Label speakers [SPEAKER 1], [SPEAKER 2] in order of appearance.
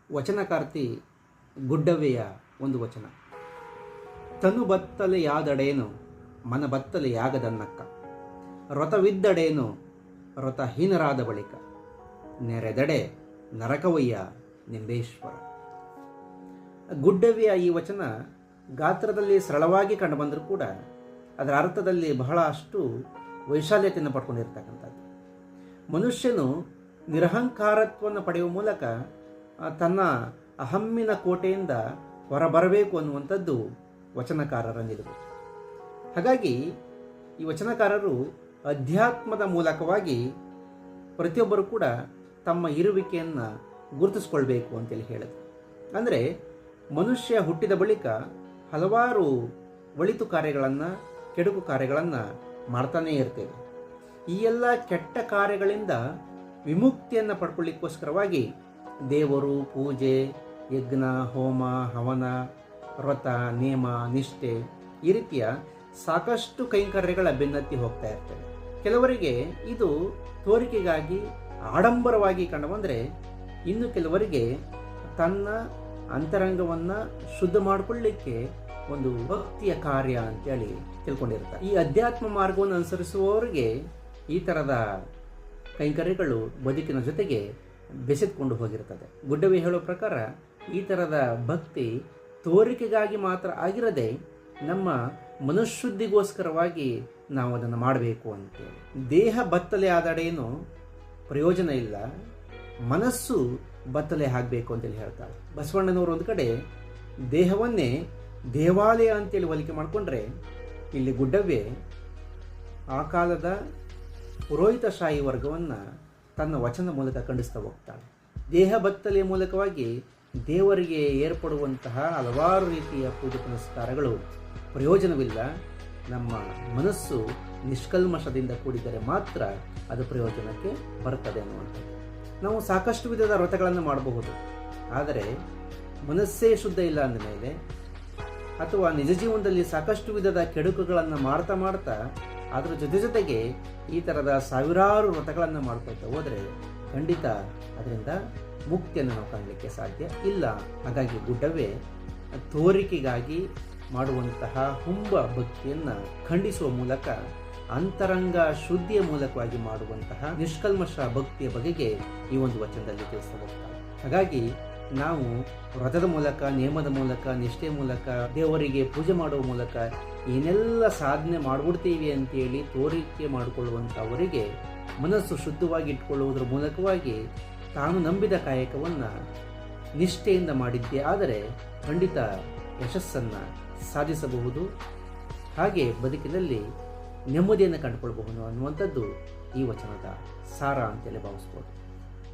[SPEAKER 1] ವಚನಕಾರ್ತಿ ಗುಡ್ಡವ್ವೆಯ ಒಂದು ವಚನ. ತನು ಬತ್ತಲೆಯಾದಡೇನು ಮನ ಬತ್ತಲೆಯಾಗದನ್ನಕ್ಕ, ವ್ರತವಿದ್ದಡೇನು ವ್ರತಹೀನರಾದ ಬಳಿಕ, ನೆರೆದಡೆ ನರಕವಯ್ಯ ನಿಂಬೇಶ್ವರ. ಗುಡ್ಡವ್ವೆಯ ಈ ವಚನ ಗಾತ್ರದಲ್ಲಿ ಸರಳವಾಗಿ ಕಂಡುಬಂದರೂ ಕೂಡ ಅದರ ಅರ್ಥದಲ್ಲಿ ಬಹಳಷ್ಟು ವೈಶಾಲ್ಯತೆಯನ್ನು ಪಡ್ಕೊಂಡಿರ್ತಕ್ಕಂಥದ್ದು. ಮನುಷ್ಯನು ನಿರಹಂಕಾರತ್ವವನ್ನು ಪಡೆಯುವ ಮೂಲಕ ತನ್ನ ಅಹಮ್ಮಿನ ಕೋಟೆಯಿಂದ ಹೊರಬರಬೇಕು ಅನ್ನುವಂಥದ್ದು ವಚನಕಾರರ ನಿಲುವು. ಹಾಗಾಗಿ ಈ ವಚನಕಾರರು ಅಧ್ಯಾತ್ಮದ ಮೂಲಕವಾಗಿ ಪ್ರತಿಯೊಬ್ಬರು ಕೂಡ ತಮ್ಮ ಇರುವಿಕೆಯನ್ನು ಗುರುತಿಸ್ಕೊಳ್ಬೇಕು ಅಂತೇಳಿ ಹೇಳಿದ್ರು. ಅಂದರೆ ಮನುಷ್ಯ ಹುಟ್ಟಿದ ಬಳಿಕ ಹಲವಾರು ಒಳಿತು ಕಾರ್ಯಗಳನ್ನು, ಕೆಡುಕು ಕಾರ್ಯಗಳನ್ನು ಮಾಡ್ತಾನೇ ಇರ್ತೇವೆ. ಈ ಎಲ್ಲ ಕೆಟ್ಟ ಕಾರ್ಯಗಳಿಂದ ವಿಮುಕ್ತಿಯನ್ನು ಪಡ್ಕೊಳ್ಳಿಕ್ಕೋಸ್ಕರವಾಗಿ ದೇವರು, ಪೂಜೆ, ಯಜ್ಞ, ಹೋಮ, ಹವನ, ವ್ರತ, ನೇಮ, ನಿಷ್ಠೆ ಈ ರೀತಿಯ ಸಾಕಷ್ಟು ಕೈಂಕರ್ಯಗಳ ಬೆನ್ನತ್ತಿ ಹೋಗ್ತಾ ಇರ್ತೇವೆ. ಕೆಲವರಿಗೆ ಇದು ತೋರಿಕೆಗಾಗಿ ಆಡಂಬರವಾಗಿ ಕಂಡುಬಂದರೆ, ಇನ್ನು ಕೆಲವರಿಗೆ ತನ್ನ ಅಂತರಂಗವನ್ನು ಶುದ್ಧ ಮಾಡಿಕೊಳ್ಳಿಕ್ಕೆ ಒಂದು ಭಕ್ತಿಯ ಕಾರ್ಯ ಅಂತೇಳಿ ತಿಳ್ಕೊಂಡಿರ್ತಾರೆ. ಈ ಅಧ್ಯಾತ್ಮ ಮಾರ್ಗವನ್ನು ಅನುಸರಿಸುವವರಿಗೆ ಈ ಥರದ ಕೈಂಕರ್ಯಗಳು ಬದುಕಿನ ಜೊತೆಗೆ ಬೆಸೆದುಕೊಂಡು ಹೋಗಿರ್ತದೆ. ಗುಡ್ಡವ್ವೆ ಹೇಳೋ ಪ್ರಕಾರ ಈ ಥರದ ಭಕ್ತಿ ತೋರಿಕೆಗಾಗಿ ಮಾತ್ರ ಆಗಿರದೆ ನಮ್ಮ ಮನಃಶುದ್ಧಿಗೋಸ್ಕರವಾಗಿ ನಾವು ಅದನ್ನು ಮಾಡಬೇಕು ಅಂತೇಳಿ. ದೇಹ ಬತ್ತಲೆ ಆದಡೇನು ಪ್ರಯೋಜನ ಇಲ್ಲ, ಮನಸ್ಸು ಬತ್ತಲೆ ಆಗಬೇಕು ಅಂತೇಳಿ ಹೇಳ್ತಾರೆ. ಬಸವಣ್ಣನವರು ಒಂದು ಕಡೆ ದೇಹವನ್ನೇ ದೇವಾಲಯ ಅಂತೇಳಿ ಹೋಲಿಕೆ ಮಾಡಿಕೊಂಡ್ರೆ, ಇಲ್ಲಿ ಗುಡ್ಡವ್ವೆ ಆ ಕಾಲದ ಪುರೋಹಿತಶಾಹಿ ವರ್ಗವನ್ನು ತನ್ನ ವಚನದ ಮೂಲಕ ಖಂಡಿಸ್ತಾ ಹೋಗ್ತಾಳೆ. ದೇಹ ಬತ್ತಲೆಯ ಮೂಲಕವಾಗಿ ದೇವರಿಗೆ ಏರ್ಪಡುವಂತಹ ಹಲವಾರು ರೀತಿಯ ಪೂಜೆ ಪುನಸ್ಕಾರಗಳು ಪ್ರಯೋಜನವಿಲ್ಲ. ನಮ್ಮ ಮನಸ್ಸು ನಿಷ್ಕಲ್ಮಶದಿಂದ ಕೂಡಿದರೆ ಮಾತ್ರ ಅದು ಪ್ರಯೋಜನಕ್ಕೆ ಬರುತ್ತದೆ ಅನ್ನುವಂಥದ್ದು. ನಾವು ಸಾಕಷ್ಟು ವಿಧದ ವ್ರತಗಳನ್ನು ಮಾಡಬಹುದು, ಆದರೆ ಮನಸ್ಸೇ ಶುದ್ಧ ಇಲ್ಲ ಅಂದಮೇಲೆ, ಅಥವಾ ನಿಜ ಜೀವನದಲ್ಲಿ ಸಾಕಷ್ಟು ವಿಧದ ಕೆಡುಕುಗಳನ್ನು ಮಾಡ್ತಾ ಅದರ ಜೊತೆಗೆ ಈ ಥರದ ಸಾವಿರಾರು ವ್ರತಗಳನ್ನು ಮಾಡ್ಕೊಳ್ತಾ ಹೋದರೆ ಖಂಡಿತ ಅದರಿಂದ ಮುಕ್ತಿಯನ್ನು ನಾವು ಕಾಣಲಿಕ್ಕೆ ಸಾಧ್ಯ ಇಲ್ಲ. ಹಾಗಾಗಿ ಗುಡ್ಡವ್ವೆ ತೋರಿಕೆಗಾಗಿ ಮಾಡುವಂತಹ ಹುಂಬ ಭಕ್ತಿಯನ್ನು ಖಂಡಿಸುವ ಮೂಲಕ ಅಂತರಂಗ ಶುದ್ಧಿಯ ಮೂಲಕವಾಗಿ ಮಾಡುವಂತಹ ನಿಷ್ಕಲ್ಮಶ ಭಕ್ತಿಯ ಬಗೆಗೆ ಈ ಒಂದು ವಚನದಲ್ಲಿ ತಿಳಿಸ್ತಾ ಹೋಗ್ತಾರೆ. ಹಾಗಾಗಿ ನಾವು ವ್ರತದ ಮೂಲಕ, ನೇಮದ ಮೂಲಕ, ನಿಷ್ಠೆಯ ಮೂಲಕ, ದೇವರಿಗೆ ಪೂಜೆ ಮಾಡುವ ಮೂಲಕ ಏನೆಲ್ಲ ಸಾಧನೆ ಮಾಡಿಬಿಡ್ತೀವಿ ಅಂತೇಳಿ ತೋರಿಕೆ ಮಾಡಿಕೊಳ್ಳುವಂಥವರಿಗೆ ಮನಸ್ಸು ಶುದ್ಧವಾಗಿ ಇಟ್ಕೊಳ್ಳುವುದರ ಮೂಲಕವಾಗಿ ತಾನು ನಂಬಿದ ಕಾಯಕವನ್ನು ನಿಷ್ಠೆಯಿಂದ ಮಾಡಿದ್ದೇ ಆದರೆ ಖಂಡಿತ ಯಶಸ್ಸನ್ನು ಸಾಧಿಸಬಹುದು, ಹಾಗೆ ಬದುಕಿನಲ್ಲಿ ನೆಮ್ಮದಿಯನ್ನು ಕಂಡುಕೊಳ್ಬಹುದು ಅನ್ನುವಂಥದ್ದು ಈ ವಚನದ ಸಾರ ಅಂತೇಳಿ ಭಾವಿಸ್ಬೋದು.